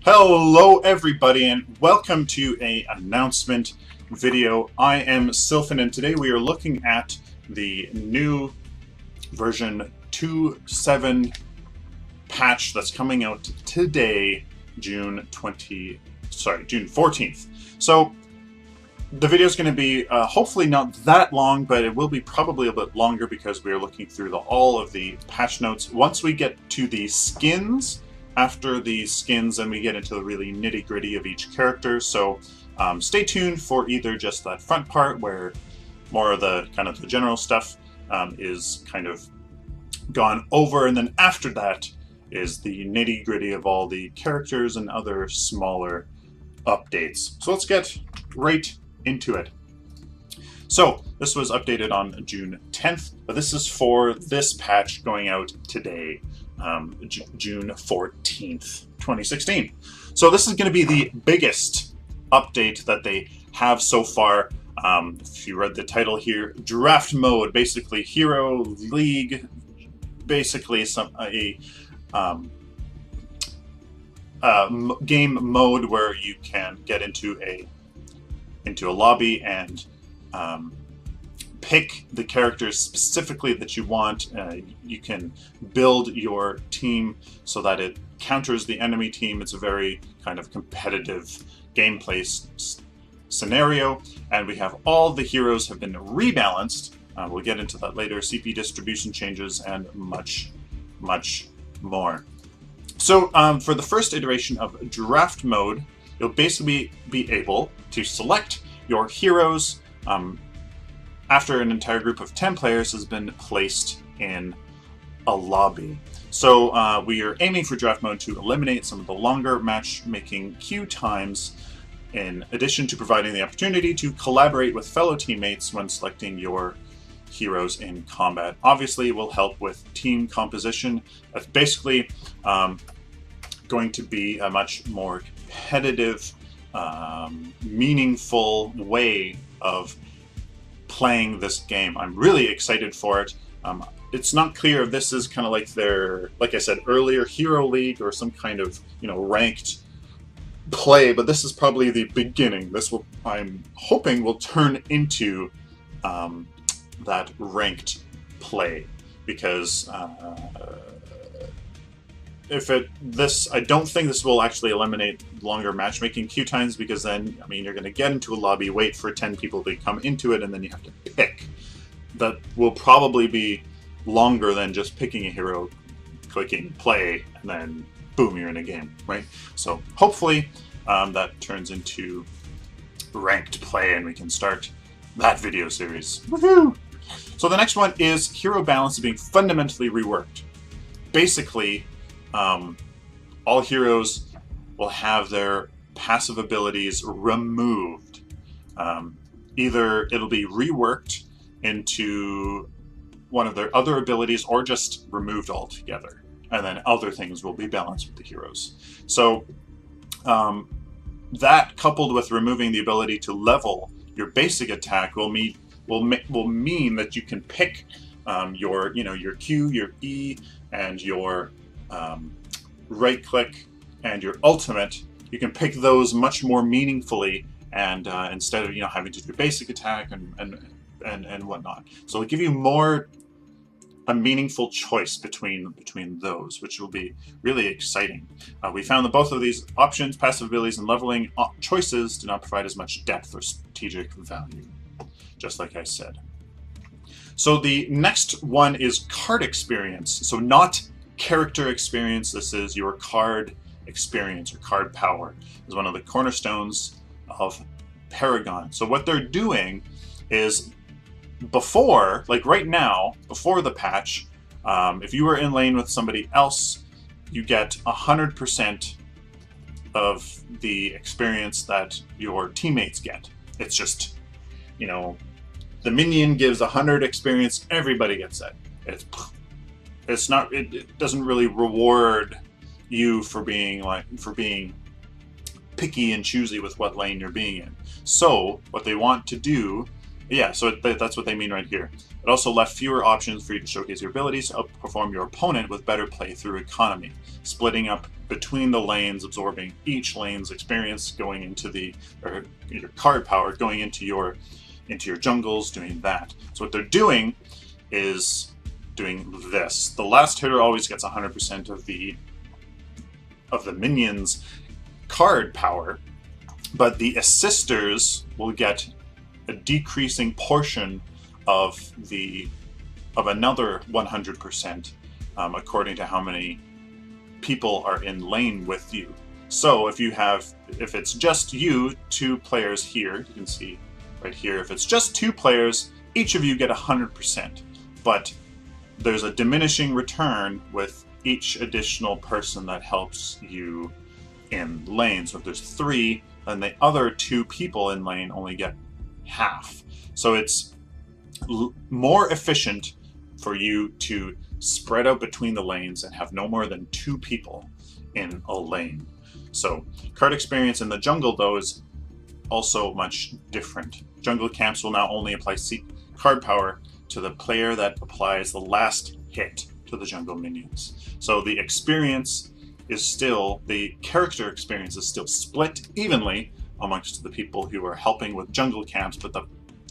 Hello everybody and welcome to an announcement video. I am Sylphin and today we are looking at the new version 2.7 patch that's coming out today, June 14th. So the video is going to be hopefully not that long, but it will be probably a bit longer because we are looking through all of the patch notes. Once we get to the skins, after the skins, and we get into the really nitty-gritty of each character. So stay tuned for either just that front part where more of the kind of the general stuff is kind of gone over, and then after that is the nitty-gritty of all the characters and other smaller updates. So let's get right into it. So this was updated on June 10th, but this is for this patch going out today, June 14th, 2016. So this is going to be the biggest update that they have so far. If you read the title here, draft mode, basically hero league, basically game mode where you can get into a lobby and pick the characters specifically that you want. You can build your team so that it counters the enemy team. It's a very kind of competitive gameplay scenario, and we have all the heroes have been rebalanced. We'll get into that later. CP distribution changes and much more. So for the first iteration of draft mode, you'll basically be able to select your heroes after an entire group of 10 players has been placed in a lobby. So we are aiming for draft mode to eliminate some of the longer matchmaking queue times, in addition to providing the opportunity to collaborate with fellow teammates when selecting your heroes in combat. Obviously, it will help with team composition. That's basically going to be a much more competitive, meaningful way of playing this game. I'm really excited for it. It's not clear if this is kind of like their, like I said earlier, Hero League or some kind of, ranked play, but this is probably the beginning. This will, I'm hoping, will turn into that ranked play, because I don't think this will actually eliminate longer matchmaking queue times, because then, you're going to get into a lobby, wait for 10 people to come into it, and then you have to pick. That will probably be longer than just picking a hero, clicking play, and then boom, you're in a game, right? So hopefully that turns into ranked play and we can start that video series. Woohoo! So the next one is hero balance being fundamentally reworked. Basically, all heroes will have their passive abilities removed. Either it'll be reworked into one of their other abilities or just removed altogether. And then other things will be balanced with the heroes. So that, coupled with removing the ability to level your basic attack, will mean that you can pick your Q, your E, and your right click and your ultimate. You can pick those much more meaningfully, and instead of having to do basic attack and whatnot. So it'll give you a meaningful choice between those, which will be really exciting. We found that both of these options, passive abilities and leveling choices, do not provide as much depth or strategic value, just like I said. So the next one is card experience. So not character experience, this is your card experience or card power. Is one of the cornerstones of Paragon. So what they're doing is, before, like right now, before the patch, if you were in lane with somebody else, you get 100% of the experience that your teammates get. It's just, the minion gives 100 experience, everybody gets that. It doesn't really reward you for being picky and choosy with what lane you're being in. So what they want to do Yeah, so that's what they mean right here. It also left fewer options for you to showcase your abilities to outperform your opponent with better playthrough economy, splitting up between the lanes, absorbing each lane's experience, going into or your card power, going into your jungles, doing that. So what they're doing is doing this. The last hitter always gets 100% of the minions' card power, but the assisters will get a decreasing portion of another 100%, according to how many people are in lane with you. So if it's just you, 2 players here, you can see right here, if it's just 2 players, each of you get 100%, but there's a diminishing return with each additional person that helps you in lane. So if there's 3, then the other 2 people in lane only get half. So it's more efficient for you to spread out between the lanes and have no more than 2 people in a lane. So card experience in the jungle, though, is also much different. Jungle camps will now only apply card power to the player that applies the last hit to the jungle minions. So the character experience is still split evenly amongst the people who are helping with jungle camps, but the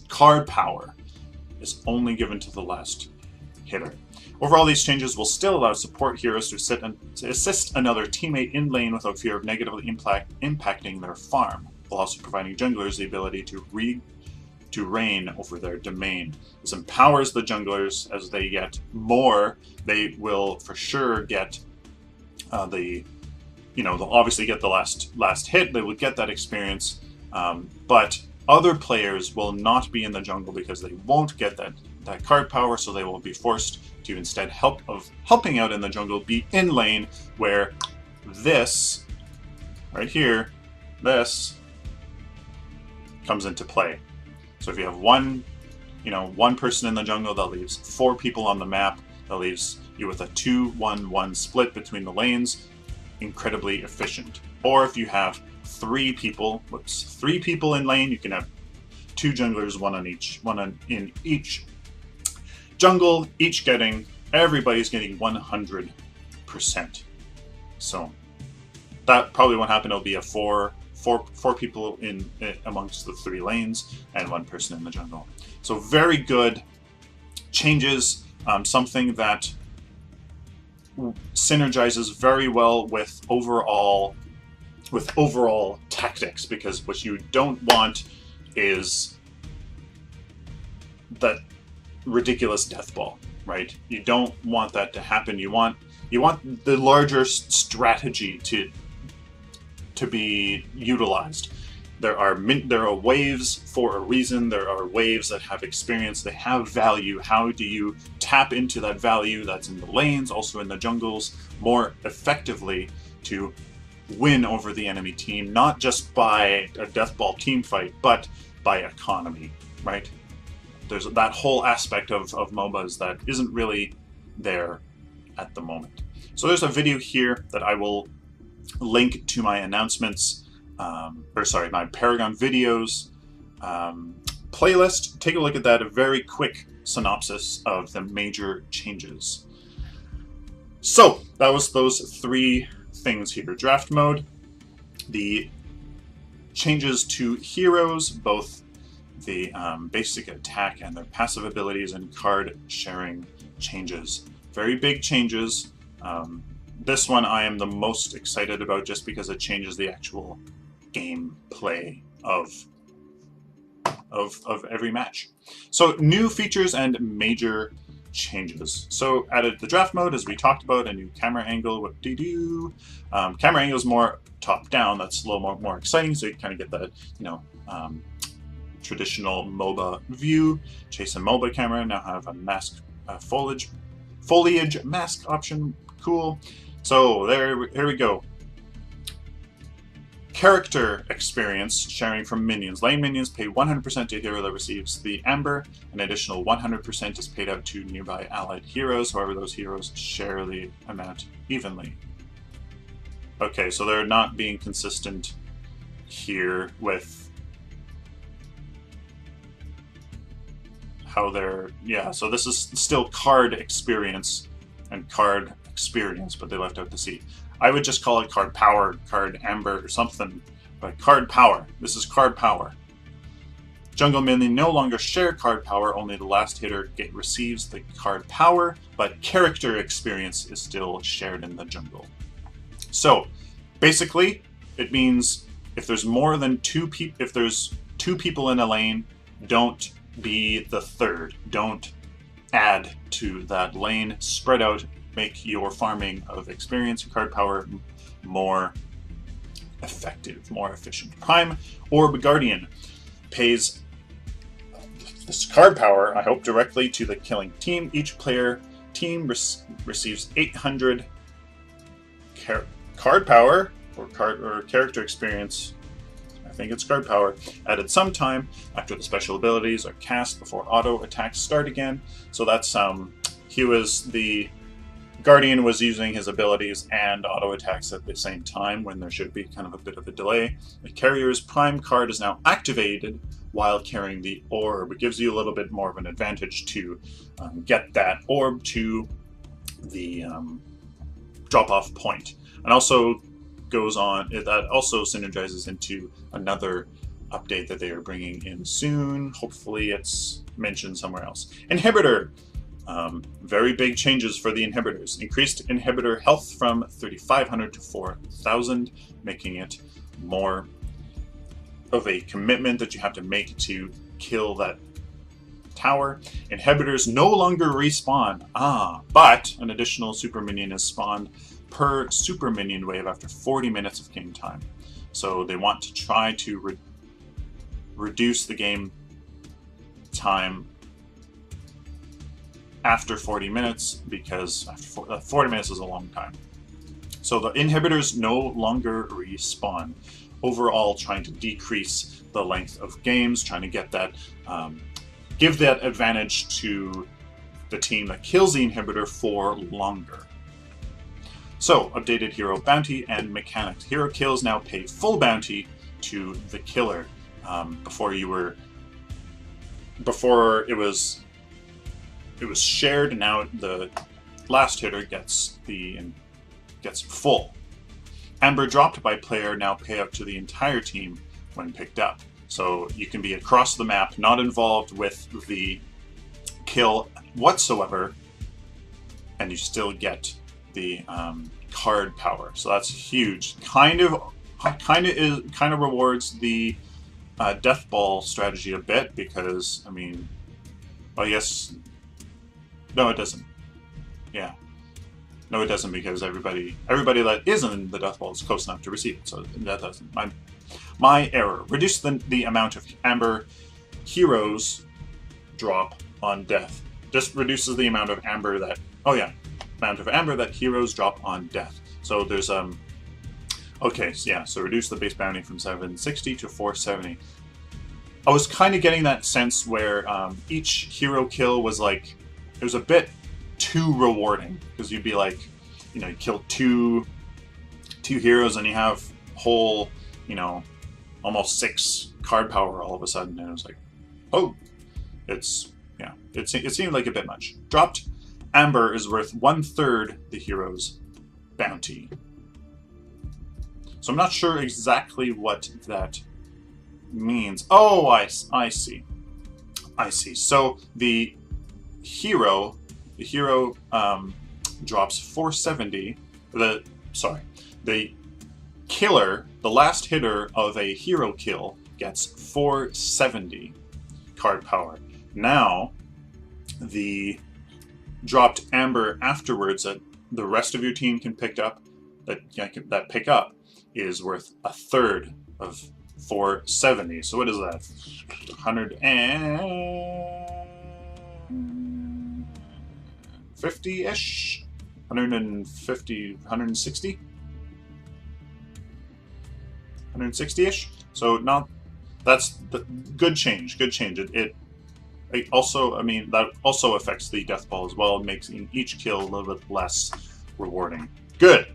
card power is only given to the last hitter. Overall, these changes will still allow support heroes to assist another teammate in lane without fear of negatively impacting their farm, while also providing junglers the ability to reign over their domain. This empowers the junglers. As they get more, they will for sure get they'll obviously get the last hit. They will get that experience, but other players will not be in the jungle because they won't get that card power. So they will be forced to, instead helping out in the jungle, be in lane, where this right here, this comes into play. So if you have one person in the jungle, that leaves 4 people on the map. That leaves you with a 2-1-1 split between the lanes. Incredibly efficient. Or if you have 3 people in lane, you can have 2 junglers, one in each jungle, everybody's getting 100%. So that probably won't happen. It'll be a four people in amongst the 3 lanes and 1 person in the jungle. So very good changes. Something that synergizes very well with overall tactics, because what you don't want is that ridiculous death ball, right? You don't want that to happen. You want the larger strategy to be utilized. There are waves for a reason. There are waves that have experience. They have value. How do you tap into that value that's in the lanes, also in the jungles, more effectively to win over the enemy team, not just by a death ball team fight, but by economy, right? There's that whole aspect of MOBAs that isn't really there at the moment. So there's a video here that I will link to my announcements, my Paragon videos playlist. Take a look at that, a very quick synopsis of the major changes. So that was those 3 things here. Draft mode, the changes to heroes, both the basic attack and their passive abilities, and card sharing changes. Very big changes. This one I am the most excited about just because it changes the actual gameplay of every match. So new features and major changes. So added the draft mode, as we talked about, a new camera angle. What do you do? Camera angle is more top down. That's a little more exciting. So you kind of get the traditional MOBA view. Chase and MOBA camera now have a mask foliage mask option. Cool. So here we go. Character experience sharing from minions. Lane minions pay 100% to a hero that receives the Amber. An additional 100% is paid out to nearby allied heroes. However, those heroes share the amount evenly. Okay, so they're not being consistent here with how they're, yeah, so this is still card experience and card experience, but they left out the C. I would just call it card power, card amber, or something, but card power. This is card power. Jungle minion no longer share card power, only the last hitter receives the card power, but character experience is still shared in the jungle. So, basically, it means if there's more than if there's two people in a lane, don't be the third. Don't add to that lane. Spread out. Make your farming of experience and card power more effective, more efficient. Prime Orb Guardian pays this card power, I hope, directly to the killing team. Each player team receives 800 card power or character experience. I think it's card power added sometime after the special abilities are cast before auto attacks start again. So that's the Guardian was using his abilities and auto attacks at the same time when there should be kind of a bit of a delay. The carrier's prime card is now activated while carrying the orb. It gives you a little bit more of an advantage to get that orb to the drop-off point. And also goes on, that also synergizes into another update that they are bringing in soon. Hopefully it's mentioned somewhere else. Inhibitor. Very big changes for the inhibitors. Increased inhibitor health from 3,500 to 4,000, making it more of a commitment that you have to make to kill that tower. Inhibitors no longer respawn. But an additional super minion is spawned per super minion wave after 40 minutes of game time. So they want to try to reduce the game time after 40 minutes, because after 40 minutes is a long time. So the inhibitors no longer respawn. Overall, trying to decrease the length of games, trying to get that, give that advantage to the team that kills the inhibitor for longer. So, updated hero bounty and mechanics. Hero kills now pay full bounty to the killer. Before it was shared, now the last hitter gets full. Amber dropped by player now pay out to the entire team when picked up. So you can be across the map, not involved with the kill whatsoever, and you still get the card power. So that's huge. Kind of rewards the death ball strategy a bit, because I mean, well, yes. No, it doesn't. Yeah. No, it doesn't, because everybody that is in the death ball is close enough to receive it, so that doesn't. My error. Reduce the amount of amber heroes drop on death. Just reduces the amount of amber that... Oh yeah. Amount of amber that heroes drop on death. So there's... Okay, so yeah, so reduce the base bounty from 760 to 470. I was kind of getting that sense where each hero kill was like... It was a bit too rewarding, because you'd be like, you know, you kill two heroes and you have whole, you know, almost 6 card power all of a sudden, and it was like, oh, it seemed like a bit much. Dropped amber is worth 1/3 the hero's bounty. So I'm not sure exactly what that means. Oh, I see. So the hero drops 470. The killer, the last hitter of a hero kill, gets 470 card power. Now, the dropped amber afterwards that the rest of your team can pick up, that pick up, is worth 1/3 of 470. So what is that? 150-ish? 150, 160? 160-ish? So that's the good change. It also, I mean, that also affects the death ball as well. It makes each kill a little bit less rewarding. Good.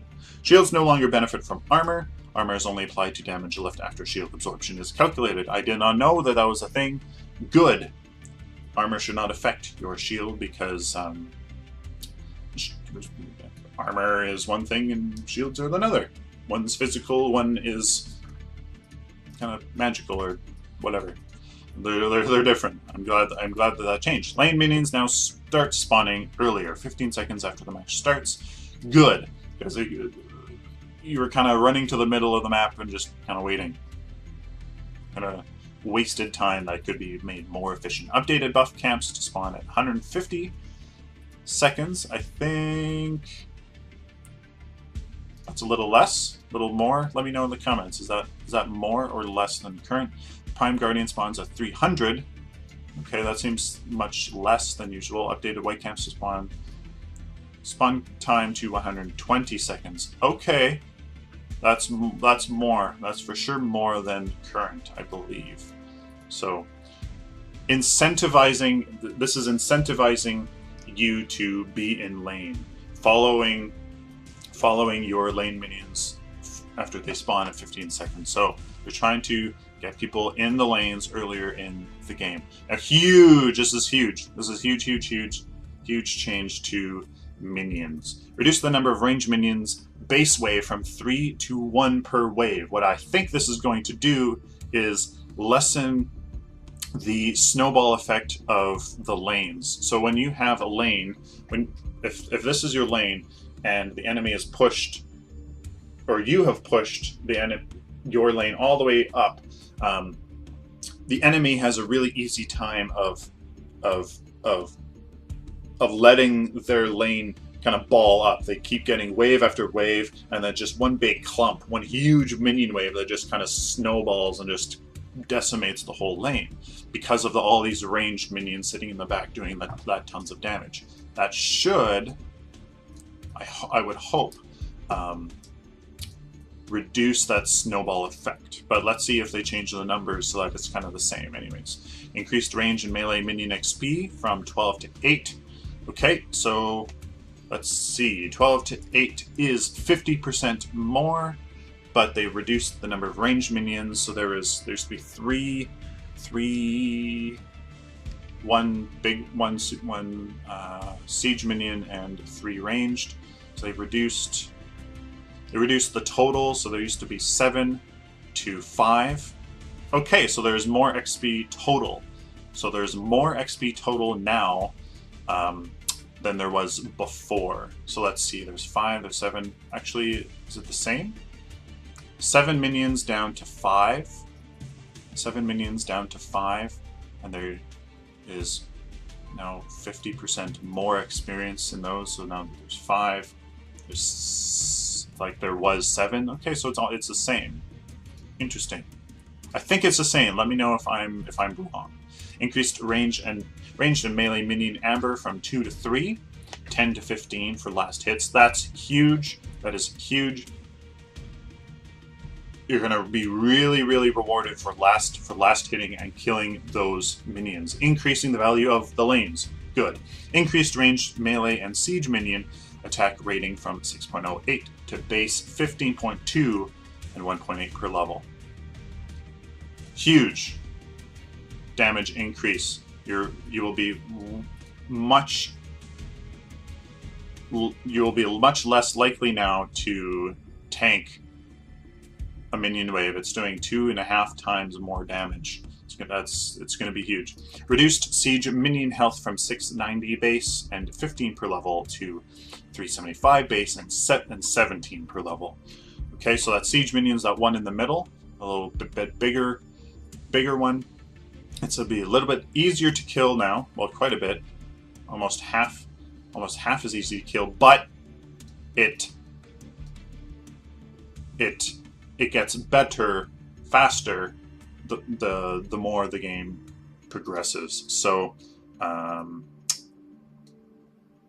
Shields no longer benefit from armor. Armor is only applied to damage left after shield absorption is calculated. I did not know that was a thing. Good. armor should not affect your shield because armor is one thing and shields are another. One's physical, one is kind of magical or whatever. They're different. I'm glad that changed. Lane minions now start spawning earlier, 15 seconds after the match starts. Good, because you were kind of running to the middle of the map and just kind of waiting. Kind of wasted time that could be made more efficient. Updated buff camps to spawn at 150 seconds. I think that's a little less, a little more. Let me know in the comments. Is that more or less than current? Prime Guardian spawns at 300. Okay, that seems much less than usual. Updated white camps to spawn. Spawn time to 120 seconds. Okay, that's more. That's for sure more than current, I believe. So, incentivizing. This is incentivizing you to be in lane, following your lane minions after they spawn at 15 seconds. So they're trying to get people in the lanes earlier in the game. Now, huge. This is huge. This is huge change to minions. Reduce the number of ranged minions base wave from 3 to 1 per wave. What I think this is going to do is lessen the snowball effect of the lanes. So when you have a lane, if this is your lane and the enemy is pushed, or you have pushed your lane all the way up, the enemy has a really easy time of letting their lane kind of ball up. They keep getting wave after wave, and then just one big clump, one huge minion wave that just kind of snowballs and just decimates the whole lane because of all these ranged minions sitting in the back doing that tons of damage. That should, I would hope, reduce that snowball effect. But let's see if they change the numbers so that it's kind of the same anyways. Increased range and melee minion XP from 12 to 8. Okay, so let's see. 12 to 8 is 50% more, but they reduced the number of ranged minions, so there used to be one siege minion and 3 ranged. So they reduced the total, so there used to be 7 to 5. Okay, so there's more XP total. So there's more XP total now than there was before. So let's see, there's 5, there's 7. Actually, is it the same? 7 minions down to 5. 7 minions down to 5. And there is now 50% more experience in those. So now there's 5. There's, like, there was 7. Okay, so it's the same. Interesting. I think it's the same. Let me know if I'm wrong. Increased ranged and melee minion amber from 2 to 3, 10 to 15 for last hits. That's huge. That is huge. You're gonna be really, really rewarded for last hitting and killing those minions, increasing the value of the lanes. Good. Increased ranged melee and siege minion attack rating from 6.08 to base 15.2 and 1.8 per level. Huge damage increase. You will be much less likely now to tank a minion wave. It's doing 2.5 times more damage. It's going to be huge. Reduced siege minion health from 690 base and 15 per level to 375 base and 17 per level. Okay, so that siege minions, that one in the middle, a little bit bigger one. It's going to be a little bit easier to kill now. Well, quite a bit. Almost half as easy to kill, but it gets better faster the more the game progresses. So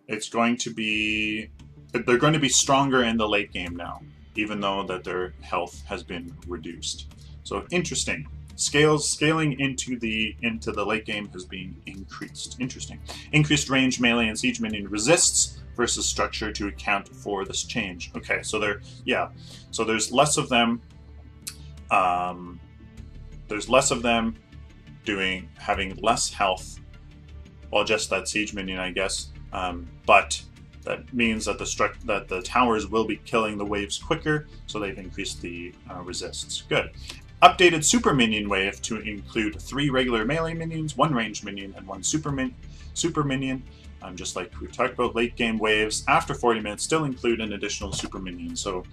it's going to be, they're going to be stronger in the late game now, even though that their health has been reduced. So interesting. Scaling into the late game has been increased. Interesting. Increased range melee and siege minion resists versus structure to account for this change. Okay, so so there's less of them. There's less of them having less health well, just that siege minion, I guess. But that means that the towers will be killing the waves quicker, so they've increased the resists. Good. Updated super minion wave to include 3 regular melee minions, 1 ranged minion, and 1 super minion. Just like we've talked about, late game waves after 40 minutes still include an additional super minion. So,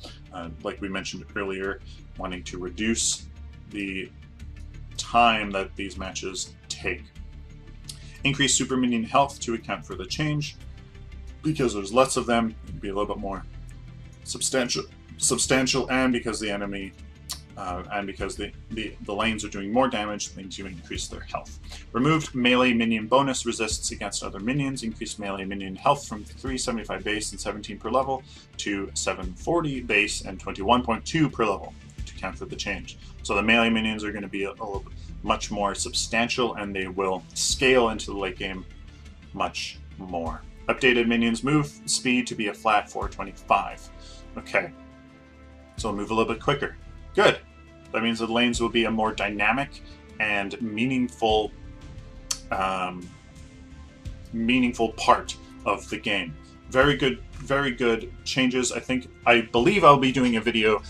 like we mentioned earlier, wanting to reduce the time that these matches take. Increase super minion health to account for the change. Because there's less of them, it'd be a little bit more substantial, and because the enemy and because the lanes are doing more damage, means you increase their health. Removed melee minion bonus resists against other minions. Increased melee minion health from 375 base and 17 per level to 740 base and 21.2 per level to account for the change. So the melee minions are going to be a little bit much more substantial, and they will scale into the late game much more. Updated minions move speed to be a flat 425. Okay, so we'll move a little bit quicker. Good. That means the lanes will be a more dynamic and meaningful part of the game. Very good changes. I believe I'll be doing a video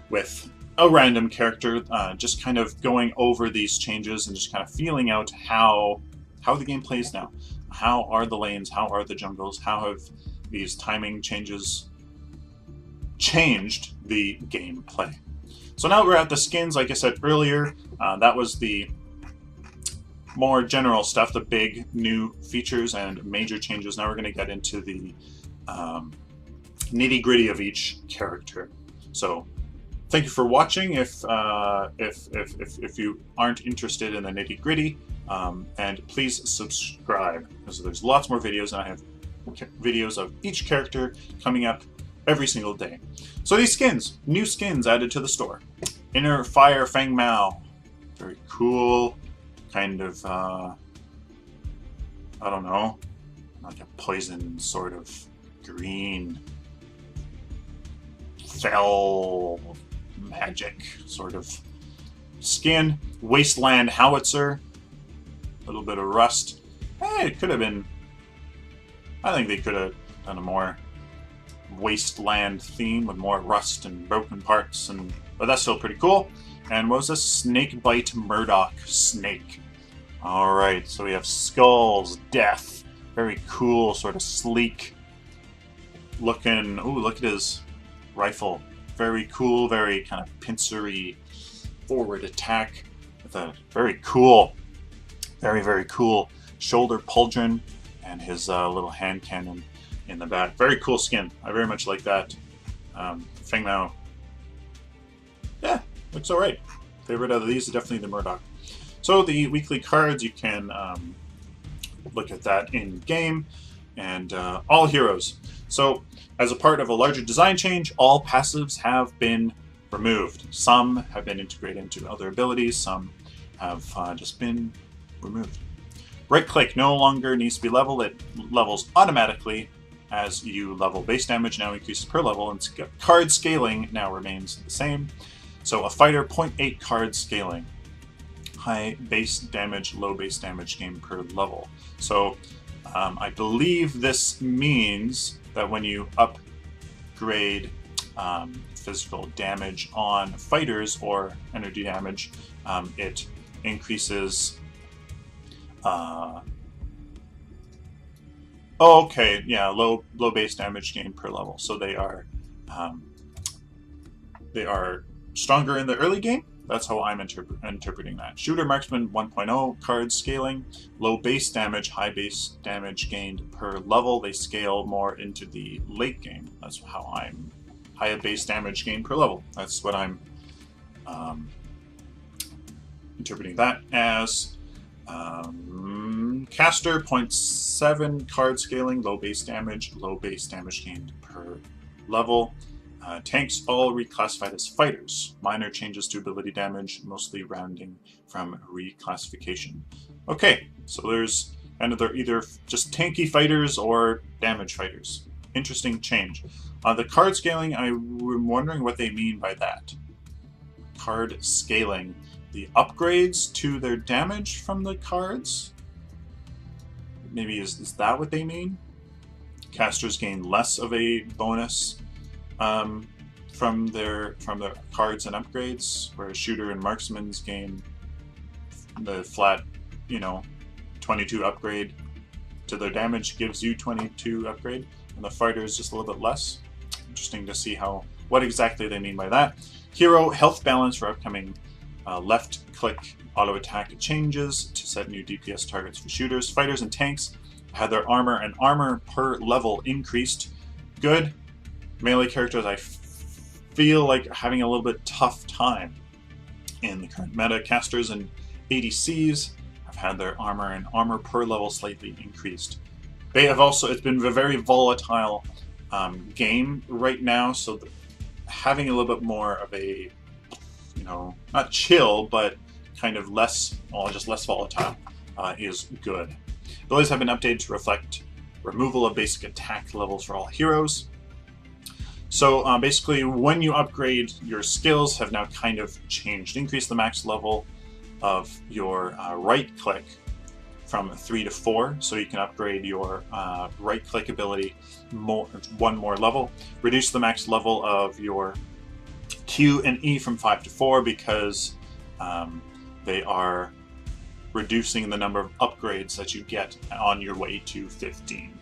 with a random character, just kind of going over these changes and just kind of feeling out how the game plays now. How are the lanes? How are the jungles? How have these timing changes changed the gameplay? So now we're at the skins. Like I said earlier, that was the more general stuff, the big new features and major changes. Now we're going to get into the nitty-gritty of each character. So thank you for watching. If you aren't interested in the nitty-gritty, and please subscribe, because there's lots more videos, and I have videos of each character coming up every single day. So these skins, new skins added to the store. Inner Fire Feng Mao, very cool, kind of, I don't know, like a poison sort of green, fell magic sort of skin. Wasteland Howitzer, a little bit of rust. It could have been, I think they could have done a more wasteland theme with more rust and broken parts, but that's still pretty cool. And what was this? Snakebite Murdoch Snake. Alright, so we have skulls, death, very cool, sort of sleek looking. Ooh, look at his rifle. Very cool, very kind of pincery forward attack with a very cool, very cool shoulder pauldron and his little hand cannon in the back. Very cool skin. I very much like that. Feng Mao, yeah, looks alright. Favorite out of these is definitely the Murdoch. So the weekly cards, you can look at that in game, and all heroes. So as a part of a larger design change, all passives have been removed. Some have been integrated into other abilities, some have just been removed. Right click no longer needs to be leveled. It levels automatically as you level. Base damage now increases per level, and card scaling now remains the same. So a fighter 0.8 card scaling. High base damage, low base damage gain per level. So I believe this means that when you upgrade physical damage on fighters or energy damage, it increases. Oh, okay, yeah, low base damage gain per level. So they are stronger in the early game. That's how I'm interpreting that. Shooter Marksman 1.0 card scaling, low base damage, high base damage gained per level. They scale more into the late game. That's how I'm high base damage gained per level. That's what I'm interpreting that as. Caster 0.7 card scaling, low base damage gained per level. Tanks all reclassified as fighters. Minor changes to ability damage, mostly rounding from reclassification. Okay, so there's, and they're either just tanky fighters or damage fighters. Interesting change. The card scaling, I'm wondering what they mean by that. Card scaling. The upgrades to their damage from the cards? maybe is that what they mean? Casters gain less of a bonus from their cards and upgrades, whereas shooter and marksman's gain the flat, 22 upgrade to their damage gives you 22 upgrade, and the fighter is just a little bit less. Interesting to see what exactly they mean by that. Hero health balance for upcoming left click auto attack changes to set new DPS targets for shooters. Fighters and tanks had their armor and armor per level increased. Good. Melee characters, I feel like having a little bit tough time in the current meta. Casters and ADCs have had their armor and armor per level slightly increased. They have also, it's been a very volatile game right now, so having a little bit more of a, not chill, but kind of less, just less volatile is good. Abilities have been updated to reflect removal of basic attack levels for all heroes. So basically, when you upgrade, your skills have now kind of changed. Increase the max level of your right click from 3 to 4, so you can upgrade your right click ability one more level. Reduce the max level of your Q and E from 5 to 4 because they are reducing the number of upgrades that you get on your way to 15.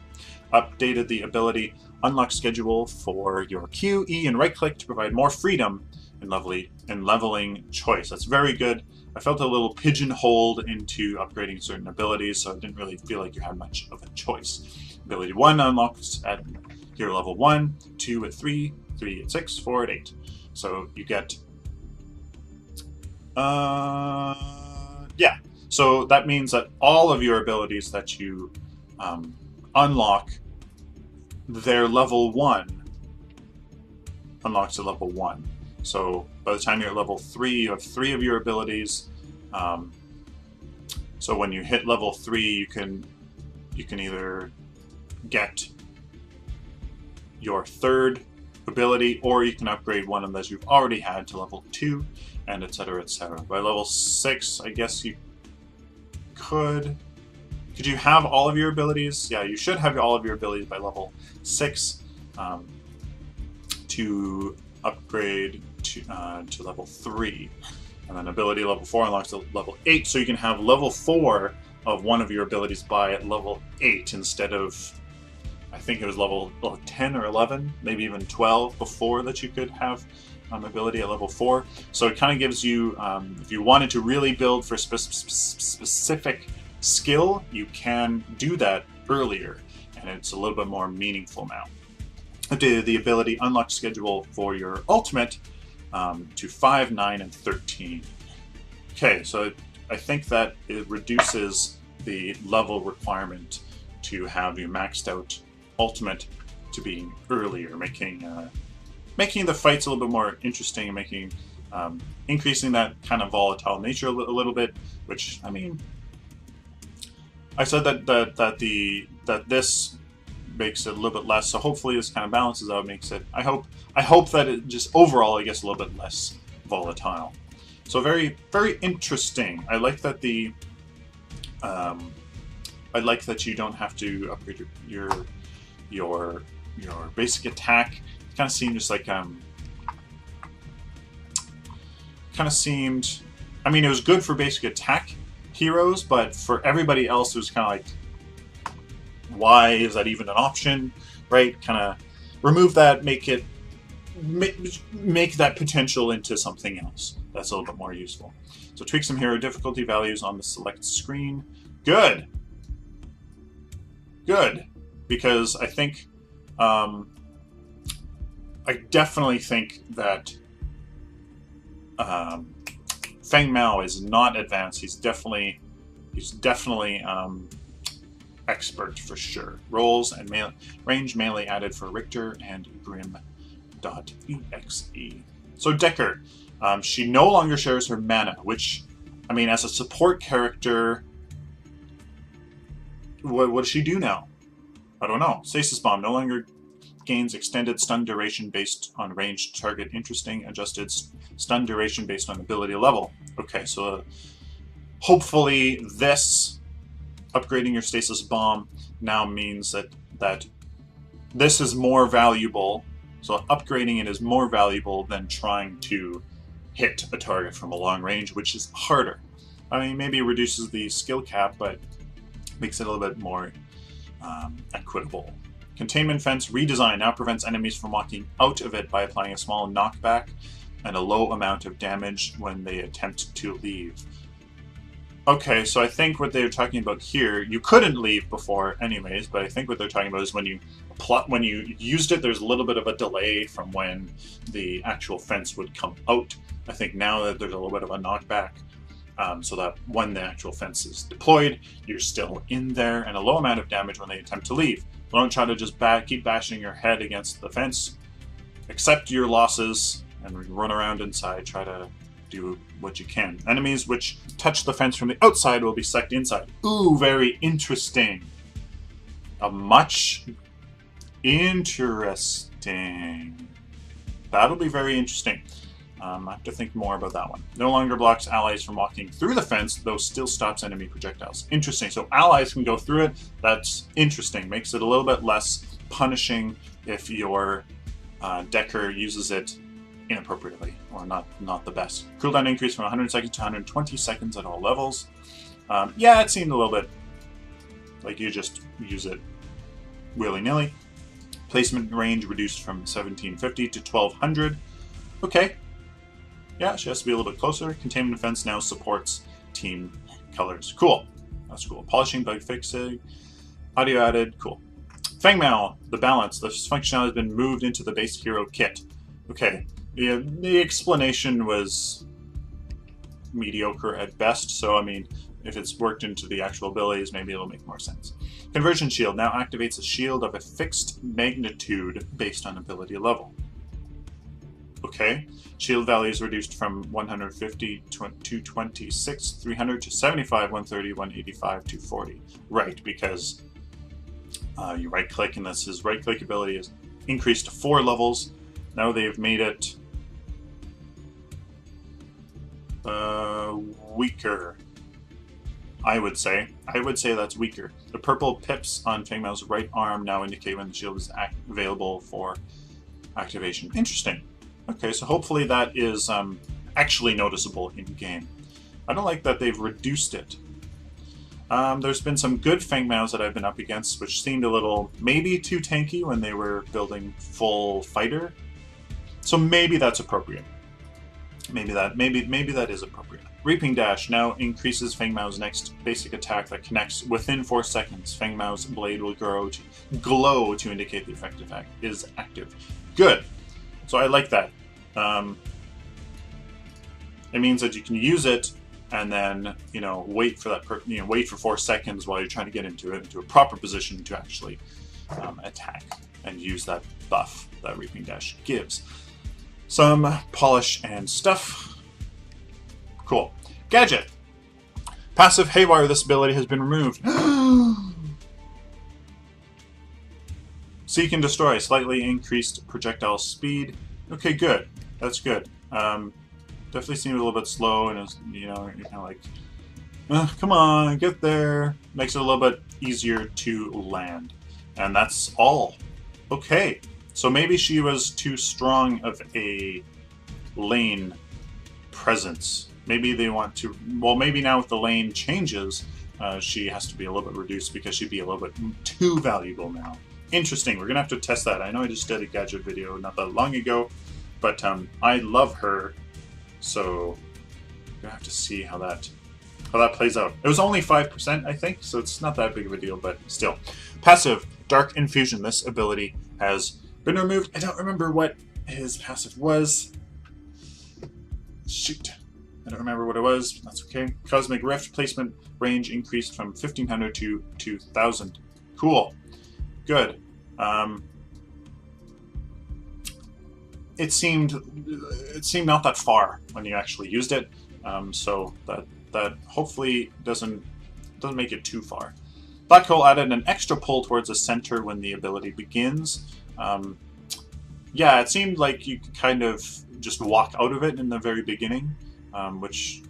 Updated the ability unlock schedule for your Q, E, and right click to provide more freedom in leveling choice. That's very good. I felt a little pigeonholed into upgrading certain abilities, so I didn't really feel like you had much of a choice. Ability 1 unlocks at hero level 1, 2 at 3, 3 at 6, 4 at 8. So you get so that means that all of your abilities that you unlock, their level 1 unlocks to level 1. So by the time you're at level 3, you have 3 of your abilities. So when you hit level 3, you can either get your third ability, or you can upgrade one of them that you've already had to level 2, and etc., etc. By level 6, I guess you could you have all of your abilities? Yeah, you should have all of your abilities by level 6 to upgrade to level 3. And then ability level 4 unlocks to level 8, so you can have level 4 of one of your abilities by level 8 instead of, I think it was level 10 or 11, maybe even 12 before that you could have ability at level 4. So it kind of gives you, if you wanted to really build for specific skill, you can do that earlier, and it's a little bit more meaningful now. Updated the ability unlock schedule for your ultimate to 5, 9, and 13. Okay, so I think that it reduces the level requirement to have your maxed out ultimate to being earlier, making the fights a little bit more interesting and making increasing that kind of volatile nature a little bit. Which, I mean, I said that this makes it a little bit less, so hopefully this kind of balances out, makes it, I hope that it just overall it gets a little bit less volatile. So very, very interesting. I like that you don't have to upgrade your basic attack. It kind of seemed just like I mean, it was good for basic attack heroes, but for everybody else it was kind of like, why is that even an option, right? Kind of remove that, make that potential into something else that's a little bit more useful. So tweak some hero difficulty values on the select screen. Good, because I think I definitely think that Feng Mao is not advanced. He's definitely expert for sure. Roles and range melee added for Richter and Grim.exe. So Decker, she no longer shares her mana, which, I mean, as a support character, what does she do now? I don't know. Stasis Bomb no longer gains extended stun duration based on ranged target. Interesting. Adjusted stun duration based on ability level. Okay, so hopefully this upgrading your stasis bomb now means that this is more valuable. So upgrading it is more valuable than trying to hit a target from a long range, which is harder. I mean, maybe it reduces the skill cap, but makes it a little bit more equitable. Containment fence redesign now prevents enemies from walking out of it by applying a small knockback and a low amount of damage when they attempt to leave. Okay, so I think what they're talking about here, you couldn't leave before anyways, but I think what they're talking about is when you used it, there's a little bit of a delay from when the actual fence would come out. I think now that there's a little bit of a knockback, so that when the actual fence is deployed, you're still in there, and a low amount of damage when they attempt to leave. Don't try to just keep bashing your head against the fence. Accept your losses and run around inside. Try to do what you can. Enemies which touch the fence from the outside will be sucked inside. Ooh, very interesting. Interesting. That'll be very interesting. I have to think more about that one. No longer blocks allies from walking through the fence, though still stops enemy projectiles. Interesting. So allies can go through it. That's interesting. Makes it a little bit less punishing if your Decker uses it inappropriately or not the best. Cooldown increase from 100 seconds to 120 seconds at all levels. Yeah, it seemed a little bit like you just use it willy-nilly. Placement range reduced from 1750 to 1200. Okay. Yeah, she has to be a little bit closer. Containment defense now supports team colors. Cool. That's cool. Polishing, bug fixing, audio added. Cool. Fangmao, the balance. This functionality has been moved into the base hero kit. Okay. The explanation was mediocre at best, so I mean, if it's worked into the actual abilities, maybe it'll make more sense. Conversion shield now activates a shield of a fixed magnitude based on ability level. Okay. Shield value is reduced from 150 to 226, 300 to 75, 130, 185, 240. Right, because you right-click, and this his right-click ability is increased to 4 levels. Now they've made it weaker. I would say that's weaker. The purple pips on Fangmao's right arm now indicate when the shield is available for activation. Interesting. Okay, so hopefully that is actually noticeable in-game. I don't like that they've reduced it. There's been some good Fangmaos that I've been up against, which seemed a little maybe too tanky when they were building full fighter. So maybe that's appropriate. Maybe that is appropriate. Reaping Dash now increases Fangmao's next basic attack that connects within 4 seconds. Fangmao's blade will glow to indicate the effective act is active. Good. So I like that. It means that you can use it and then, wait for that, wait for 4 seconds while you're trying to get into a proper position to actually attack and use that buff that Reaping Dash gives. Some polish and stuff. Cool. Gadget. Passive Haywire. This ability has been removed. Seek and Destroy. Slightly increased projectile speed. Okay, good. That's good. Definitely seemed a little bit slow, and it's, you're kind of like, come on, get there. Makes it a little bit easier to land. And that's all. Okay. So maybe she was too strong of a lane presence. Maybe they want to... Well, maybe now if the lane changes, she has to be a little bit reduced because she'd be a little bit too valuable now. Interesting. We're going to have to test that. I know I just did a gadget video not that long ago, but I love her, so we're going to have to see how that plays out. It was only 5%, I think, so it's not that big of a deal, but still. Passive, Dark Infusion. This ability has been removed. I don't remember what his passive was. Shoot. I don't remember what it was. That's okay. Cosmic Rift. Placement range increased from 1500 to 2000. Cool. Good. It seemed not that far when you actually used it. So that hopefully doesn't make it too far. Black Hole added an extra pull towards the center when the ability begins. Yeah, it seemed like you could kind of just walk out of it in the very beginning, which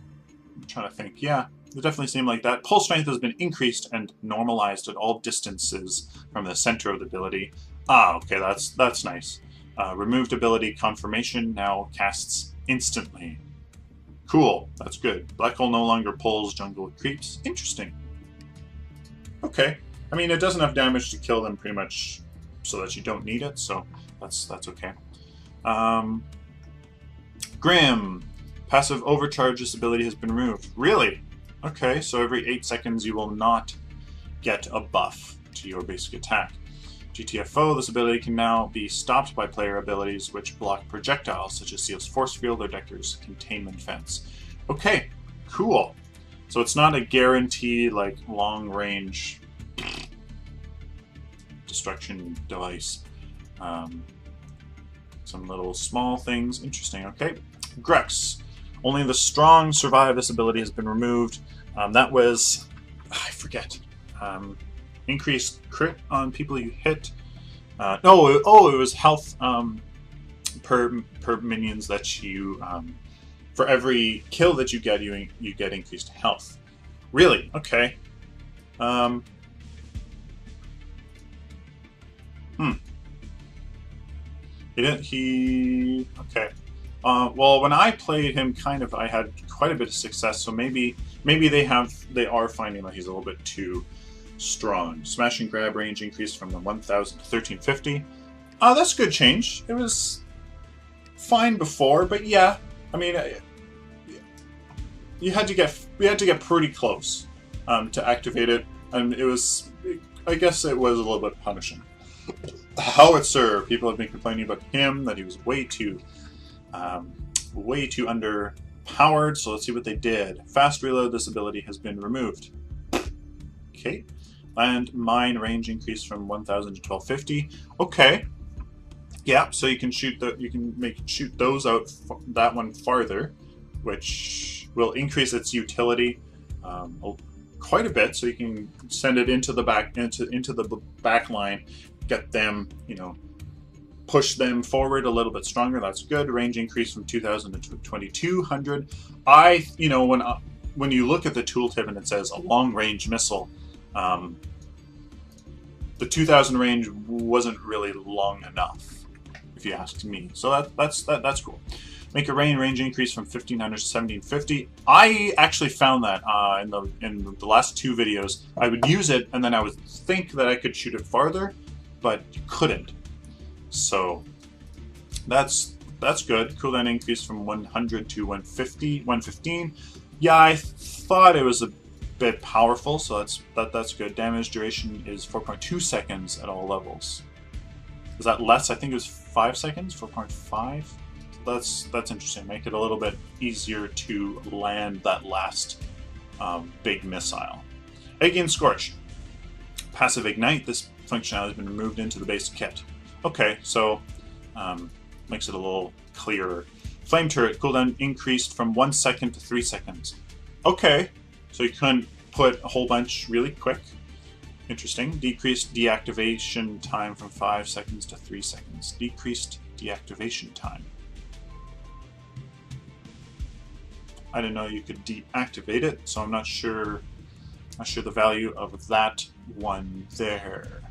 I'm trying to think. Yeah, It definitely seemed like that. Pull strength has been increased and normalized at all distances from the center of the ability. Ah, okay, that's nice. Removed ability confirmation now casts instantly. Cool, that's good. Black hole no longer pulls jungle creeps. Interesting. Okay. I mean, it does enough damage to kill them pretty much so that you don't need it, so that's okay. Grim. Passive overcharge disability has been removed. Really? Okay, so every 8 seconds you will not get a buff to your basic attack. GTFO, this ability can now be stopped by player abilities which block projectiles, such as Seal's Force Field or Decker's Containment Fence. Okay, cool. So it's not a guaranteed, like, long-range destruction device. Some little small things. Interesting, okay. Grex. Only the strong survive. This ability has been removed. That was... I forget. Increased crit on people you hit. It was health per minions that you... for every kill that you get increased health. Really? Okay. Okay. Well, when I played him, I had quite a bit of success. So maybe they are finding that he's a little bit too strong. Smash and grab range increased from the 1,000 to 1,350. That's a good change. It was fine before, but yeah, I mean, we had to get pretty close to activate it, and I guess it was a little bit punishing. Howitzer. People have been complaining about him, that he was way too underpowered, so let's see what they did. Fast reload, this ability has been removed. Okay. Land mine range increased from 1,000 to 1,250. Okay. Yeah, so you can shoot those out that one farther, which will increase its utility quite a bit. So you can send it into the back line, get them, push them forward a little bit stronger. That's good. Range increase from 2,000 to 2,200. When you look at the tooltip and it says a long range missile, the 2,000 range wasn't really long enough, if you ask me. So that's cool. Make a range increase from 1,500 to 1,750. I actually found that in the last 2 videos. I would use it, and then I would think that I could shoot it farther, but you couldn't. So that's good. Cooldown increase from 100 to 115. Yeah, I thought it was a bit powerful, so that's good. Damage duration is 4.2 seconds at all levels. Is that less? I think it was 5 seconds. 4.5. That's interesting. Make it a little bit easier to land that last big missile. Again, Scorch. Passive Ignite. This functionality has been removed into the base kit. Okay, so makes it a little clearer. Flame Turret. Cooldown increased from 1 second to 3 seconds. Okay, so you couldn't put a whole bunch really quick. Interesting. Decreased deactivation time from 5 seconds to 3 seconds. Decreased deactivation time. I didn't know you could deactivate it, so I'm not sure the value of that one there.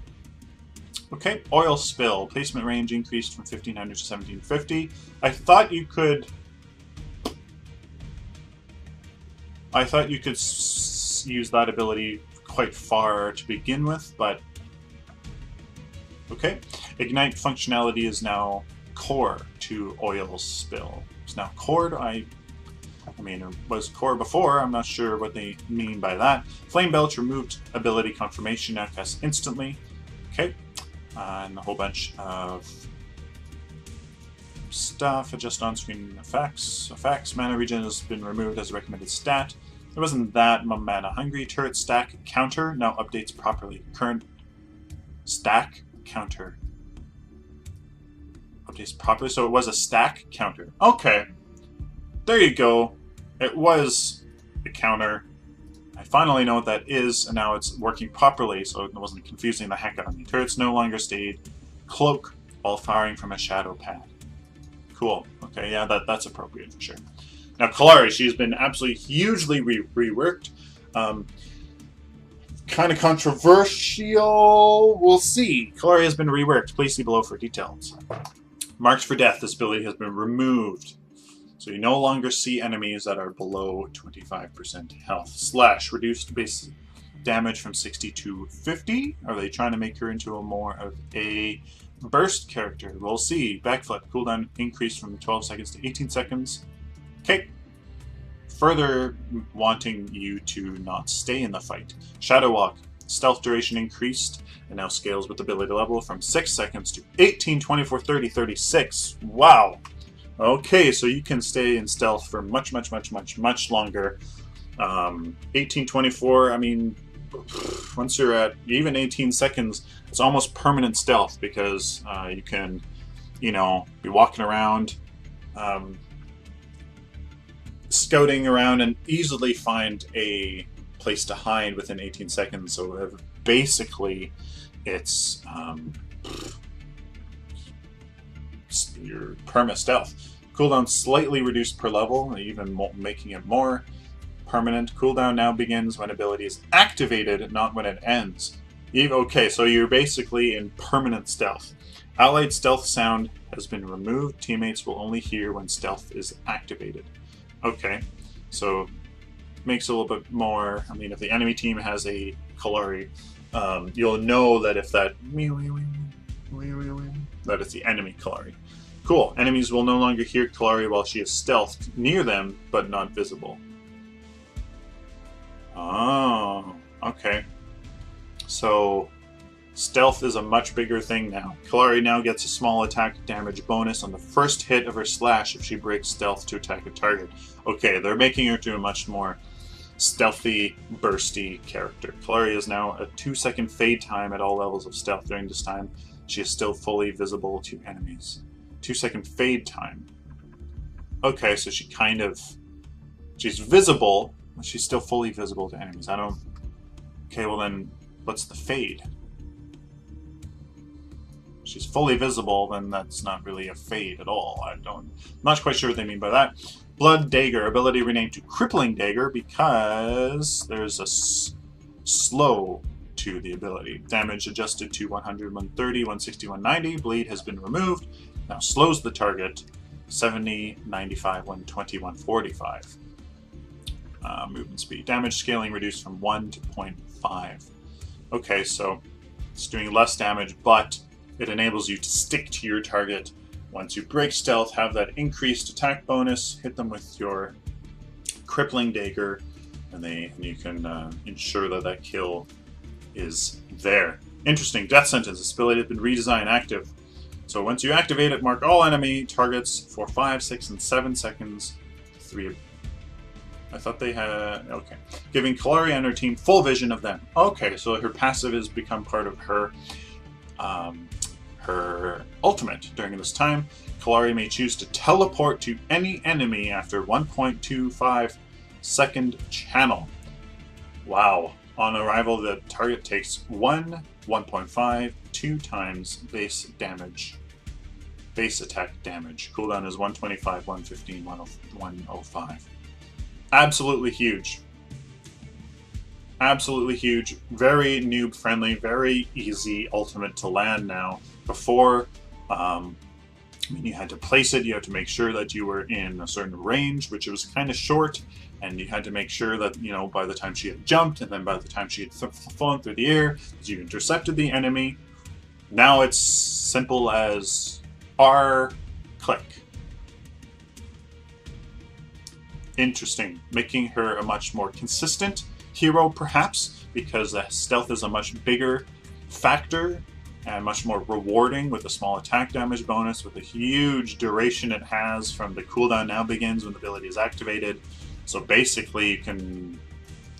Okay, Oil Spill. Placement range increased from 1,500 to 1,750. I thought you could use that ability quite far to begin with, but okay. Ignite functionality is now core to Oil Spill. It's now core. I mean, it was core before. I'm not sure what they mean by that. Flame Belch removed ability confirmation, now casts instantly. Okay. And a whole bunch of stuff. Adjust on-screen effects. Mana regen has been removed as a recommended stat. It wasn't that mana hungry. Turret stack counter now updates properly. Current stack counter updates properly. So it was a stack counter. Okay. There you go. It was a counter. I finally know what that is, and now it's working properly, so it wasn't confusing the heck out of me. Turrets no longer stayed cloak while firing from a shadow pad. Cool. Okay, yeah, that's appropriate for sure. Now, Kalari, she's been absolutely hugely reworked. Kind of controversial. We'll see. Kalari has been reworked. Please see below for details. Marked for Death. This ability has been removed. So you no longer see enemies that are below 25% health. Slash. Reduced base damage from 60 to 50. Are they trying to make her into a more of a burst character? We'll see. Backflip. Cooldown increased from 12 seconds to 18 seconds. Okay. Further wanting you to not stay in the fight. Shadow Walk. Stealth duration increased and now scales with ability level from 6 seconds to 18, 24, 30, 36. Wow. Okay, so you can stay in stealth for much longer. 18, 24, I mean, once you're at even 18 seconds, it's almost permanent stealth because you can, you know, be walking around, scouting around and easily find a place to hide within 18 seconds. So basically, it's your perma stealth. Cooldown slightly reduced per level, even making it more permanent. Cooldown now begins when ability is activated, not when it ends. Okay, so you're basically in permanent stealth. Allied stealth sound has been removed. Teammates will only hear when stealth is activated. Okay, so makes it a little bit more. I mean, if the enemy team has a Kalari, you'll know that if that that it's the enemy Kalari. Cool. Enemies will no longer hear Kalari while she is stealthed near them, but not visible. Oh, okay. So stealth is a much bigger thing now. Kalari now gets a small attack damage bonus on the first hit of her slash if she breaks stealth to attack a target. Okay, they're making her to a much more stealthy, bursty character. Kalari is now a 2-second fade time at all levels of stealth. During this time, she is still fully visible to enemies. 2-second fade time. Okay, so she's visible, but she's still fully visible to enemies. Okay, well then, what's the fade? She's fully visible, then that's not really a fade at all. I'm not quite sure what they mean by that. Blood Dagger, ability renamed to Crippling Dagger because there's a slow to the ability. Damage adjusted to 100, 130, 160, 190. Bleed has been removed. Now slows the target 70, 95, 120, 145. Movement speed. Damage scaling reduced from 1 to 0.5. Okay, so it's doing less damage, but it enables you to stick to your target. Once you break stealth, have that increased attack bonus, hit them with your Crippling Dagger, and you can ensure that that kill is there. Interesting. Death Sentence. This ability has been redesigned active. So once you activate it, mark all enemy targets for 5, 6, and 7 seconds. 3. I thought they had... Okay. Giving Kalari and her team full vision of them. Okay, so her passive has become part of her... her ultimate. During this time, Kalari may choose to teleport to any enemy after 1.25 second channel. Wow. On arrival, the target takes 1.5, 2 times base damage. Base attack damage. Cooldown is 125, 115, 105. Absolutely huge. Absolutely huge. Very noob friendly, very easy ultimate to land now. Before, you had to place it, you had to make sure that you were in a certain range, which was kind of short, and you had to make sure that, you know, by the time she had jumped, and then by the time she had flown through the air, you intercepted the enemy. Now it's simple as R, click. Interesting. Making her a much more consistent hero, perhaps, because stealth is a much bigger factor and much more rewarding with a small attack damage bonus, with a huge duration it has from the cooldown now begins when the ability is activated. So basically you can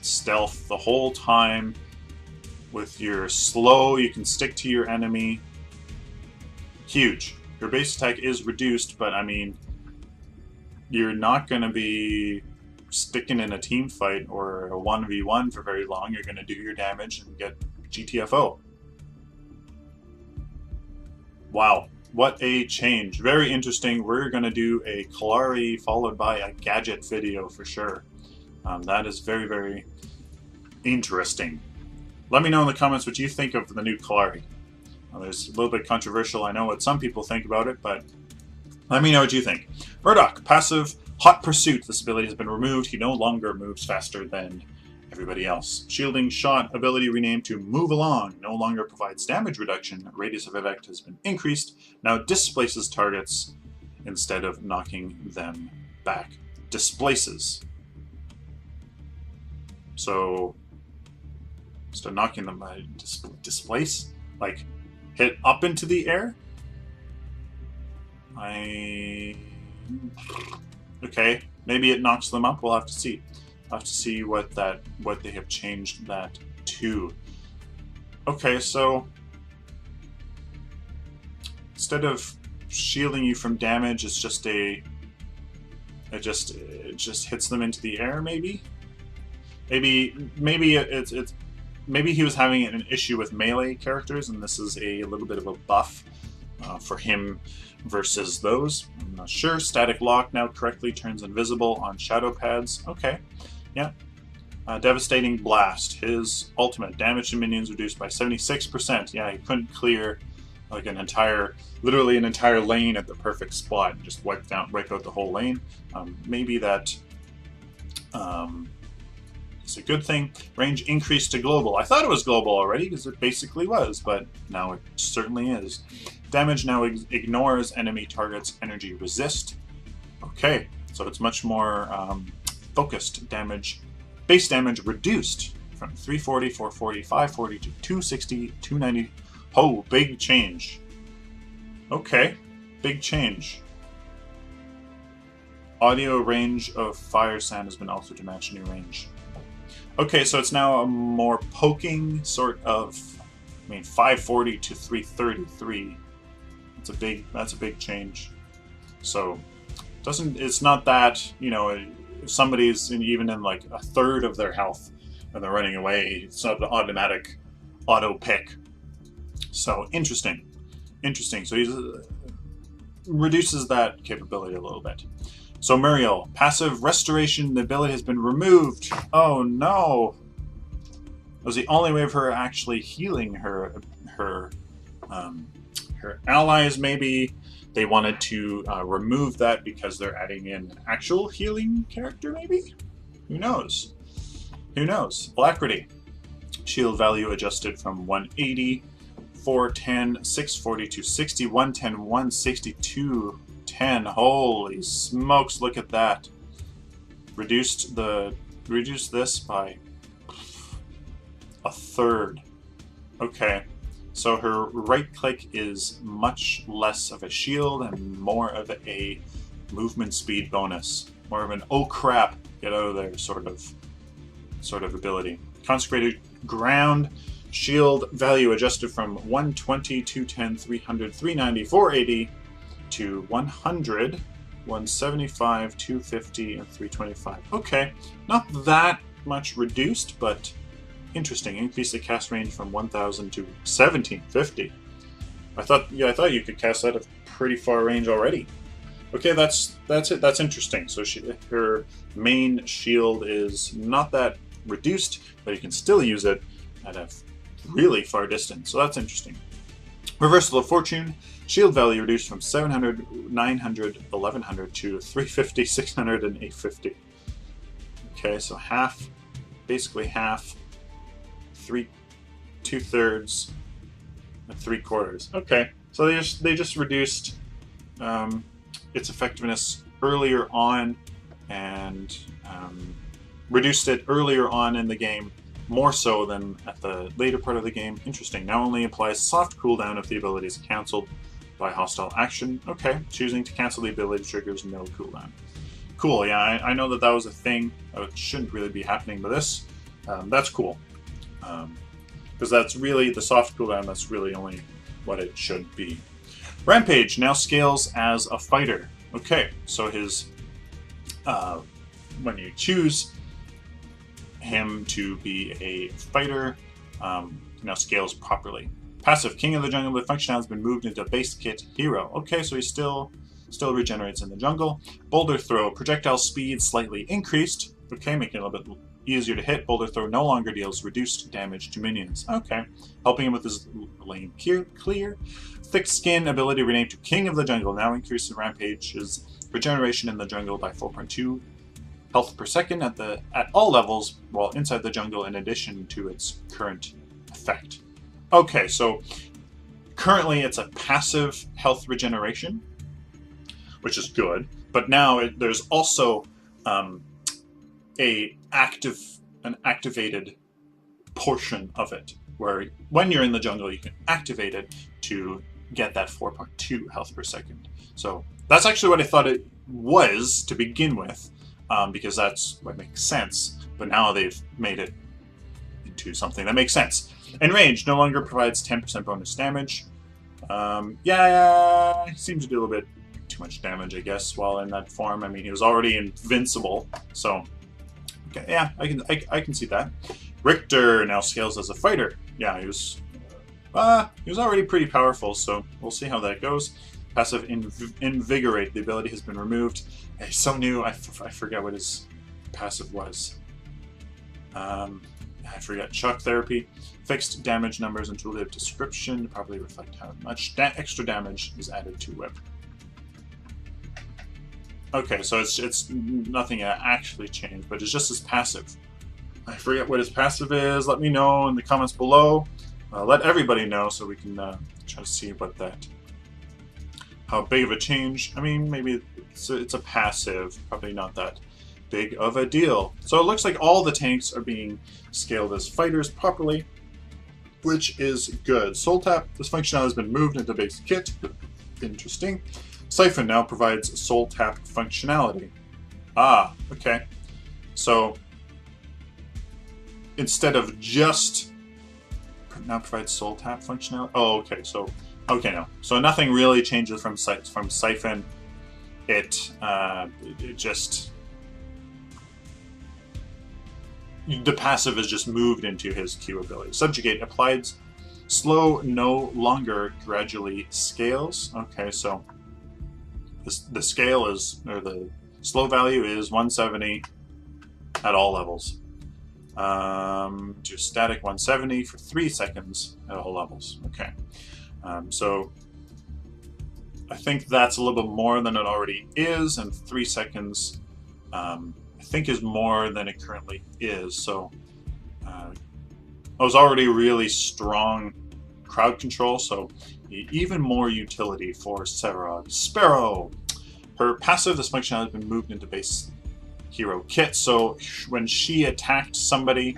stealth the whole time. With your slow, you can stick to your enemy. Huge. Your base attack is reduced, but I mean, you're not going to be sticking in a team fight or a 1v1 for very long. You're going to do your damage and get GTFO. Wow. What a change. Very interesting. We're going to do a Kalari followed by a gadget video for sure. That is very, very interesting. Let me know in the comments what you think of the new Kalari. There's a little bit controversial. I know what some people think about it, but let me know what you think. Murdoch, passive, hot pursuit. This ability has been removed. He no longer moves faster than everybody else. Shielding shot ability renamed to move along. No longer provides damage reduction. Radius of effect has been increased. Now displaces targets instead of knocking them back. Displaces. So instead of knocking them by displace, like hit up into the air. Okay, maybe it knocks them up. We'll have to see. I'll have to see what they have changed that to. Okay, so instead of shielding you from damage, it's just it just hits them into the air. Maybe maybe he was having an issue with melee characters, and this is a little bit of a buff for him versus those. I'm not sure. Static lock now correctly turns invisible on shadow pads. Okay. Yeah. Devastating blast. His ultimate damage to minions reduced by 76%. Yeah, he couldn't clear like literally an entire lane at the perfect spot and just wipe out the whole lane. Maybe that is a good thing. Range increased to global. I thought it was global already because it basically was, but now it certainly is. Damage now ignores enemy targets' energy resist. Okay, so it's much more focused damage. Base damage reduced from 340, 440, 540 to 260, 290. Oh, big change. Okay, big change. Audio range of fire sound has been altered to match new range. Okay, so it's now a more poking sort of, 540 to 333. That's a big change. So it's not that, if somebody's even in like a third of their health and they're running away, it's not the automatic auto pick. So interesting. So he reduces that capability a little bit. So Muriel, passive restoration ability has been removed. Oh no! That was the only way of her actually healing her allies. Maybe they wanted to remove that because they're adding in an actual healing character. Maybe, who knows? Who knows? Alacrity, shield value adjusted from 180, 410, 640 to 60, 110, 160, 210. Holy smokes! Look at that. Reduced this by a third. Okay. So her right click is much less of a shield and more of a movement speed bonus. More of an oh crap, get out of there sort of ability. Consecrated ground, shield value adjusted from 120, 210, 300, 390, 480 to 100, 175, 250, and 325. Okay, not that much reduced, but interesting. Increase the cast range from 1,000 to 1,750. I thought you could cast that at pretty far range already. Okay, that's it. That's interesting. So her main shield is not that reduced, but you can still use it at a really far distance. So that's interesting. Reversal of Fortune. Shield value reduced from 700, 900, 1100 to 350, 600, and 850. Okay, so half, basically half. 2/3 and 3/4. Okay, so they just reduced its effectiveness earlier on and reduced it earlier on in the game, more so than at the later part of the game. Interesting. Now only applies soft cooldown if the ability is cancelled by hostile action. Okay, choosing to cancel the ability triggers no cooldown. Cool. Yeah, I know that was a thing. It shouldn't really be happening, but this that's cool. Because that's really the soft cooldown, that's really only what it should be. Rampage now scales as a fighter. Okay, so his when you choose him to be a fighter, now scales properly. Passive King of the Jungle. The functionality has been moved into base kit hero. Okay, so he still regenerates in the jungle. Boulder Throw. Projectile speed slightly increased. Okay, making it a little bit easier to hit. Boulder Throw no longer deals reduced damage to minions. Okay, helping him with his lane clear. Thick Skin ability renamed to King of the Jungle. Now increases Rampage's regeneration in the jungle by 4.2 health per second at all levels while inside the jungle, in addition to its current effect. Okay, so currently it's a passive health regeneration, which is good, but now there's also an activated portion of it, where when you're in the jungle, you can activate it to get that 4.2 health per second. So that's actually what I thought it was to begin with, because that's what makes sense. But now they've made it into something that makes sense. Enraged no longer provides 10% bonus damage. Yeah, he seems to do a little bit too much damage, I guess, while in that form. I mean, he was already invincible, so okay, yeah, I can see that. Richter now scales as a fighter. Yeah, he was already pretty powerful, so we'll see how that goes. Passive Invigorate. The ability has been removed. He's so new. I forget what his passive was. I forget. Shock Therapy. Fixed damage numbers and tooltip description to properly reflect how much extra damage is added to whip. Okay, so it's nothing actually changed, but it's just his passive. I forget what his passive is. Let me know in the comments below. Let everybody know so we can try to see what how big of a change. I mean, maybe it's a passive, probably not that big of a deal. So it looks like all the tanks are being scaled as fighters properly, which is good. Soul Tap. This functionality has been moved into base kit. Interesting. Siphon now provides Soul Tap functionality. Ah, okay. So instead of just now provides Soul Tap functionality. Oh, okay. So no. So nothing really changes from Siphon. It just the passive is just moved into his Q ability. Subjugate applied. Slow no longer gradually scales. Okay, so the scale is, or the slow value is 170 at all levels. To static 170 for 3 seconds at all levels. Okay. So I think that's a little bit more than it already is, and 3 seconds I think is more than it currently is. So I was already really strong crowd control, so even more utility for Severog. Sparrow. Her passive, this functionality has been moved into base hero kit, so when she attacked somebody,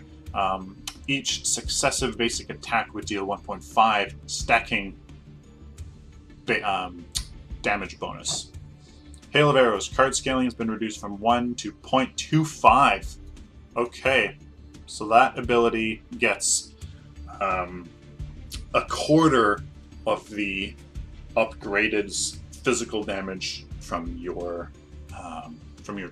each successive basic attack would deal 1.5 stacking damage bonus. Hail of Arrows. Card scaling has been reduced from 1 to 0.25. Okay, so that ability gets a quarter of the upgraded physical damage from your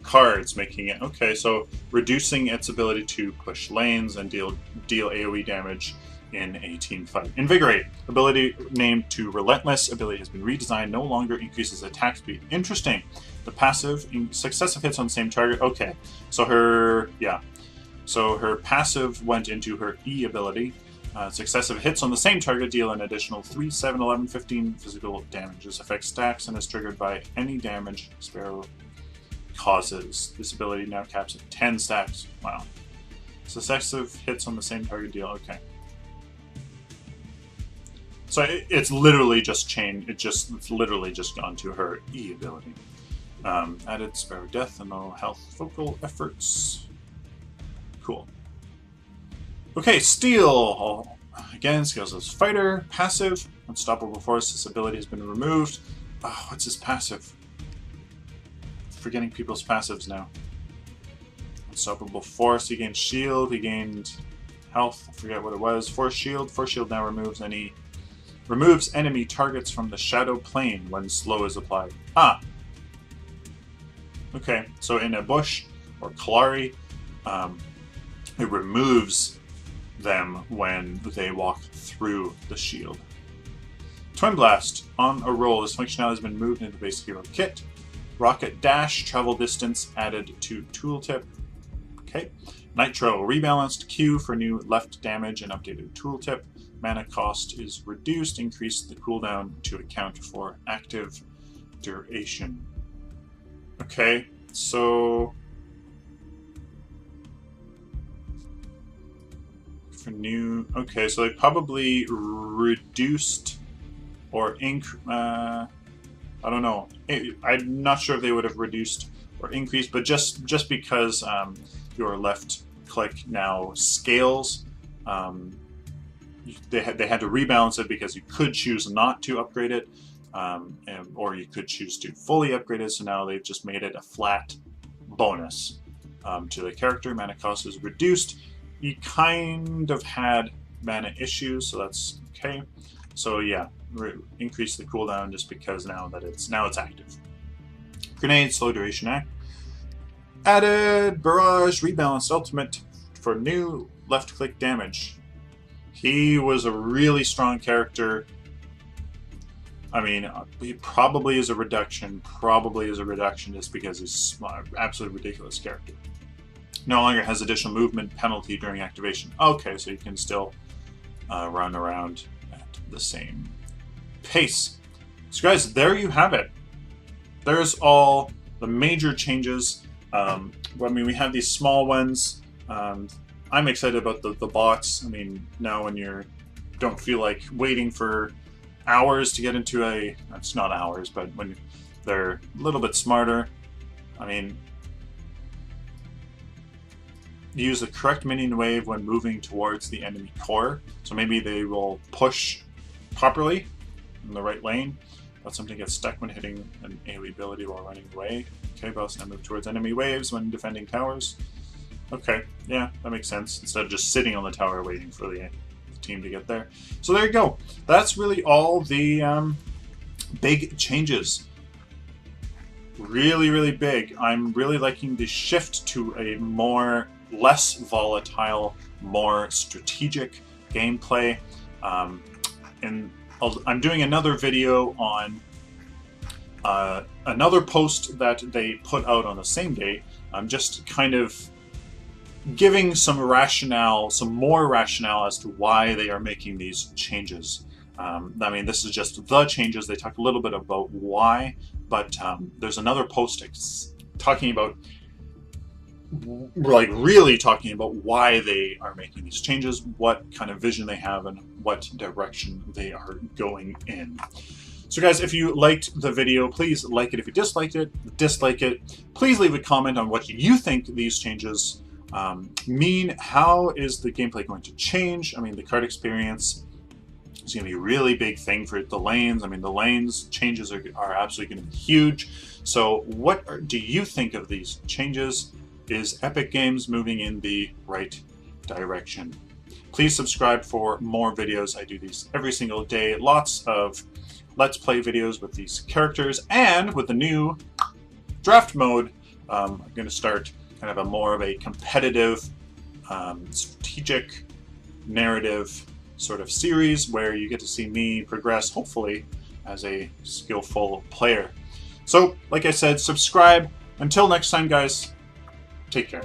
cards, making it okay. So reducing its ability to push lanes and deal AOE damage in a team fight. Invigorate. Ability named to Relentless. Ability has been redesigned. No longer increases attack speed. Interesting. The passive, successive hits on the same target. Okay, so her passive went into her E ability. Successive hits on the same target deal an additional 3, 7, 11, 15 physical damage. This effect stacks and is triggered by any damage Sparrow causes. This ability now caps at 10 stacks. Wow. Successive hits on the same target deal. Okay. So it's literally just changed. It's literally just gone to her E ability. Added Sparrow Death and no health focal efforts. Cool. Okay, Steel. Again, scales as fighter. Passive. Unstoppable Force. This ability has been removed. Oh, what's his passive? Forgetting people's passives now. Unstoppable Force. He gained shield. He gained health. I forget what it was. Force shield. Force shield now removes enemy targets from the shadow plane when slow is applied. Ah. Okay, so in a bush or Kalari, it removes them when they walk through the shield. Twin Blast. On a roll, this functionality has been moved into the basic hero kit. Rocket Dash, travel distance added to tooltip. Okay. Nitro, rebalanced Q for new left damage and updated tooltip. Mana cost is reduced, increase the cooldown to account for active duration. Okay, so for new, okay, so they probably reduced or I don't know. I'm not sure if they would have reduced or increased, but just because your left click now scales, they had to rebalance it because you could choose not to upgrade it, or you could choose to fully upgrade it. So now they've just made it a flat bonus to the character. Mana cost is reduced. You kind of had mana issues, so that's okay. So yeah, increase the cooldown just because now it's active. Grenade, slow duration act. Added Barrage, rebalanced ultimate for new left click damage. He was a really strong character. I mean, he probably is a reduction. Just because he's an absolutely ridiculous character. No longer has additional movement penalty during activation. Okay, so you can still run around at the same pace. So guys, there you have it. There's all the major changes. I mean, we have these small ones. I'm excited about the bots. I mean, now when you don't feel like waiting for hours to get into it's not hours, but when they're a little bit smarter, I mean, use the correct minion wave when moving towards the enemy core. So maybe they will push properly in the right lane, but something gets stuck when hitting an AoE ability while running away. Okay, boss now move towards enemy waves when defending towers. Okay, yeah, that makes sense. Instead of just sitting on the tower waiting for the team to get there. So there you go. That's really all the big changes. Really, really big. I'm really liking the shift to a less volatile, more strategic gameplay. And I'm doing another video on another post that they put out on the same day. I'm just kind of giving some more rationale as to why they are making these changes. I mean, this is just the changes. They talk a little bit about why, but there's another post talking about, like, really talking about why they are making these changes, what kind of vision they have, and what direction they are going in. So guys, if you liked the video, please like it. If you disliked it, dislike it. Please leave a comment on what you think these changes mean. How is the gameplay going to change? I mean, the card experience is going to be a really big thing for the lanes. I mean, the lanes changes are absolutely going to be huge. So what do you think of these changes? Is Epic Games moving in the right direction? Please subscribe for more videos. I do these every single day. Lots of Let's Play videos with these characters, and with the new draft mode, I'm going to start kind of more of a competitive, strategic, narrative sort of series where you get to see me progress, hopefully, as a skillful player. So, like I said, subscribe. Until next time, guys, take care.